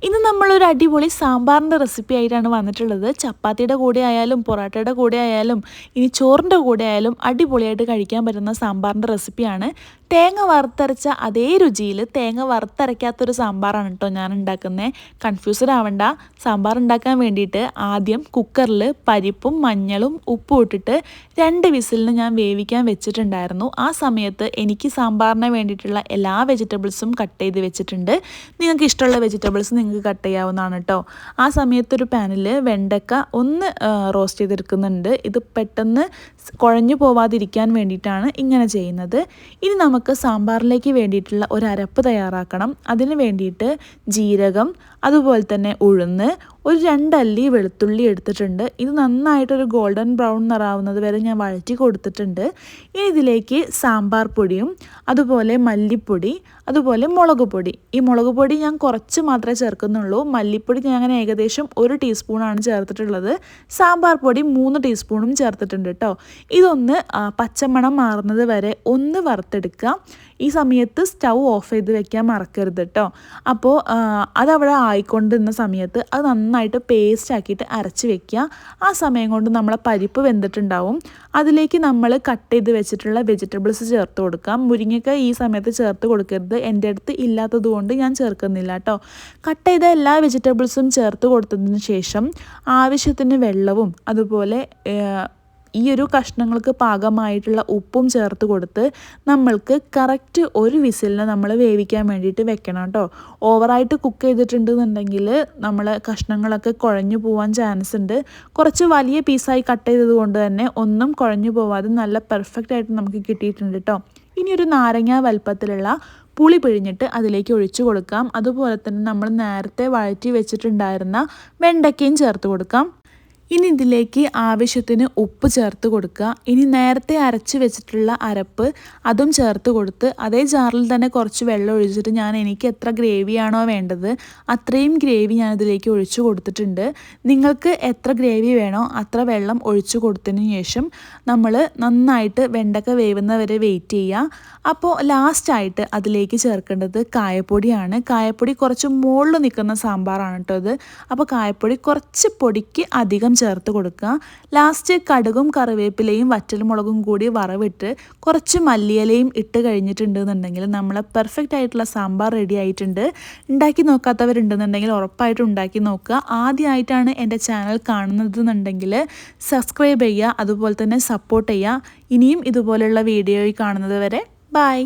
ഇന്ന് നമ്മളൊരു അടിപൊളി സാമ്പാറിൻ്റെ റെസിപ്പി ആയിട്ടാണ് വന്നിട്ടുള്ളത്. ചപ്പാത്തിയുടെ കൂടെ ആയാലും പൊറോട്ടയുടെ കൂടെ ആയാലും ഇനി ചോറിൻ്റെ കൂടെ ആയാലും അടിപൊളിയായിട്ട് കഴിക്കാൻ പറ്റുന്ന സാമ്പാറിൻ്റെ റെസിപ്പിയാണ്. തേങ്ങ വറുത്തരച്ച അതേ രുചിയിൽ തേങ്ങ വറുത്തരയ്ക്കാത്തൊരു സാമ്പാറാണ് കേട്ടോ ഞാൻ ഉണ്ടാക്കുന്നത്. കൺഫ്യൂസ്ഡ് ആവണ്ട. സാമ്പാർ ഉണ്ടാക്കാൻ വേണ്ടിയിട്ട് ആദ്യം കുക്കറിൽ പരിപ്പും മഞ്ഞളും ഉപ്പും ഇട്ടിട്ട് 2 വിസിലിന് ഞാൻ വേവിക്കാൻ വെച്ചിട്ടുണ്ടായിരുന്നു. ആ സമയത്ത് എനിക്ക് സാമ്പാറിന് വേണ്ടിയിട്ടുള്ള എല്ലാ വെജിറ്റബിൾസും കട്ട് ചെയ്ത് വെച്ചിട്ടുണ്ട്. നിങ്ങൾക്ക് ഇഷ്ടമുള്ള വെജിറ്റബിൾസ് നിങ്ങൾക്ക് കട്ട് ചെയ്യാവുന്നതാണ് കേട്ടോ. ആ സമയത്തൊരു പാനിൽ വെണ്ടക്ക ഒന്ന് റോസ്റ്റ് ചെയ്തെടുക്കുന്നുണ്ട്. ഇത് പെട്ടെന്ന് കുഴഞ്ഞു പോവാതിരിക്കാൻ വേണ്ടിയിട്ടാണ് ഇങ്ങനെ ചെയ്യുന്നത്. ഇനി നമുക്ക് സാമ്പാറിലേക്ക് വേണ്ടിയിട്ടുള്ള ഒരു അരപ്പ് തയ്യാറാക്കണം. അതിന് വേണ്ടിയിട്ട് ജീരകം, അതുപോലെ തന്നെ ഉഴുന്ന്, ഒരു 2 അല്ലി വെളുത്തുള്ളി എടുത്തിട്ടുണ്ട്. ഇത് നന്നായിട്ടൊരു ഗോൾഡൻ ബ്രൗൺ നിറാവുന്നത് വരെ ഞാൻ വഴറ്റി കൊടുത്തിട്ടുണ്ട്. ഇനി ഇതിലേക്ക് സാമ്പാർ പൊടിയും അതുപോലെ മല്ലിപ്പൊടി, അതുപോലെ മുളക് പൊടി. ഈ മുളക് പൊടി ഞാൻ കുറച്ച് മാത്രമേ ചേർക്കുന്നുള്ളൂ. മല്ലിപ്പൊടി ഞാൻ അങ്ങനെ ഏകദേശം 1 ടീസ്പൂണാണ് ചേർത്തിട്ടുള്ളത്. സാമ്പാർ പൊടി 3 ടീസ്പൂണും ചേർത്തിട്ടുണ്ട് കേട്ടോ. ഇതൊന്ന് പച്ചമണം മാറുന്നത് വരെ ഒന്ന് വറുത്തെടുക്കുക. ഈ സമയത്ത് സ്റ്റൗ ഓഫ് ചെയ്ത് വെക്കാൻ മറക്കരുത് കേട്ടോ. അപ്പോൾ അതവിടെ ആയിക്കൊണ്ടിരുന്ന സമയത്ത് അത് നന്നായിട്ട് പേസ്റ്റ് ആക്കിയിട്ട് അരച്ച് വെക്കുക. ആ സമയം കൊണ്ട് നമ്മളെ പരിപ്പ് വെന്തിട്ടുണ്ടാവും. അതിലേക്ക് നമ്മൾ കട്ട് ചെയ്ത് വെച്ചിട്ടുള്ള വെജിറ്റബിൾസ് ചേർത്ത് കൊടുക്കാം. മുരിങ്ങയ്ക്ക ഈ സമയത്ത് ചേർത്ത് കൊടുക്കരുത്. എൻ്റെ അടുത്ത് ഇല്ലാത്തത് കൊണ്ട് ഞാൻ ചേർക്കുന്നില്ല കേട്ടോ. കട്ട് ചെയ്ത എല്ലാ വെജിറ്റബിൾസും ചേർത്ത് കൊടുത്തതിന് ശേഷം ആവശ്യത്തിന് വെള്ളവും അതുപോലെ ഈ ഒരു കഷ്ണങ്ങൾക്ക് പാകമായിട്ടുള്ള ഉപ്പും ചേർത്ത് കൊടുത്ത് നമ്മൾക്ക് കറക്റ്റ് 1 വിസിലിന് നമ്മൾ വേവിക്കാൻ വേണ്ടിയിട്ട് വെക്കണം കേട്ടോ. ഓവറായിട്ട് കുക്ക് ചെയ്തിട്ടുണ്ടെന്നുണ്ടെങ്കിൽ നമ്മൾ കഷ്ണങ്ങളൊക്കെ കുഴഞ്ഞു പോകാൻ ചാൻസ് ഉണ്ട്. കുറച്ച് വലിയ പീസായി കട്ട് ചെയ്തത് കൊണ്ട് തന്നെ ഒന്നും കുഴഞ്ഞു പോവാതെ നല്ല പെർഫെക്റ്റ് ആയിട്ട് നമുക്ക് കിട്ടിയിട്ടുണ്ട് കേട്ടോ. ഇനി ഒരു നാരങ്ങ വലുപ്പത്തിലുള്ള പുളി പിഴിഞ്ഞിട്ട് അതിലേക്ക് ഒഴിച്ചു കൊടുക്കാം. അതുപോലെ തന്നെ നമ്മൾ നേരത്തെ വഴറ്റി വെച്ചിട്ടുണ്ടായിരുന്ന വെണ്ടയ്ക്കയും ചേർത്ത് കൊടുക്കാം. ഇനി ഇതിലേക്ക് ആവശ്യത്തിന് ഉപ്പ് ചേർത്ത് കൊടുക്കുക. ഇനി നേരത്തെ അരച്ച് വെച്ചിട്ടുള്ള അരപ്പ് അതും ചേർത്ത് കൊടുത്ത് അതേ ജാറിൽ തന്നെ കുറച്ച് വെള്ളം ഒഴിച്ചിട്ട് എനിക്ക് എത്ര ഗ്രേവിയാണോ വേണ്ടത് അത്രയും ഗ്രേവി ഞാൻ ഇതിലേക്ക് ഒഴിച്ചു കൊടുത്തിട്ടുണ്ട്. നിങ്ങൾക്ക് എത്ര ഗ്രേവി വേണോ അത്ര വെള്ളം ഒഴിച്ചു കൊടുത്തതിന് ശേഷം നമ്മൾ നന്നായിട്ട് വെണ്ടക്ക വേവുന്നവരെ വെയിറ്റ് ചെയ്യുക. അപ്പോൾ ലാസ്റ്റായിട്ട് അതിലേക്ക് ചേർക്കേണ്ടത് കായപ്പൊടിയാണ്. കായപ്പൊടി കുറച്ച് മുകളിൽ നിൽക്കുന്ന സാമ്പാറാണ് കേട്ടോ ഇത്. അപ്പോൾ കായപ്പൊടി കുറച്ച് പൊടിക്ക് അധികം ചേർത്ത് കൊടുക്കുക. ലാസ്റ്റ് കടുകും കറിവേപ്പിലയും വറ്റൽമുളകും കൂടി വറവിട്ട് കുറച്ച് മല്ലിയിലയും ഇട്ട് കഴിഞ്ഞിട്ടുണ്ടെന്നുണ്ടെങ്കിൽ നമ്മളെ പെർഫെക്റ്റ് ആയിട്ടുള്ള സാമ്പാർ റെഡി ആയിട്ടുണ്ട്. ഉണ്ടാക്കി നോക്കാത്തവരുണ്ടെന്നുണ്ടെങ്കിൽ ഉറപ്പായിട്ടും ഉണ്ടാക്കി നോക്കുക. ആദ്യമായിട്ടാണ് എൻ്റെ ചാനൽ കാണുന്നതെന്നുണ്ടെങ്കിൽ സബ്സ്ക്രൈബ് ചെയ്യുക, അതുപോലെ തന്നെ സപ്പോർട്ട് ചെയ്യുക. ഇനിയും ഇതുപോലെയുള്ള വീഡിയോയിൽ കാണുന്നത് വരെ ബൈ.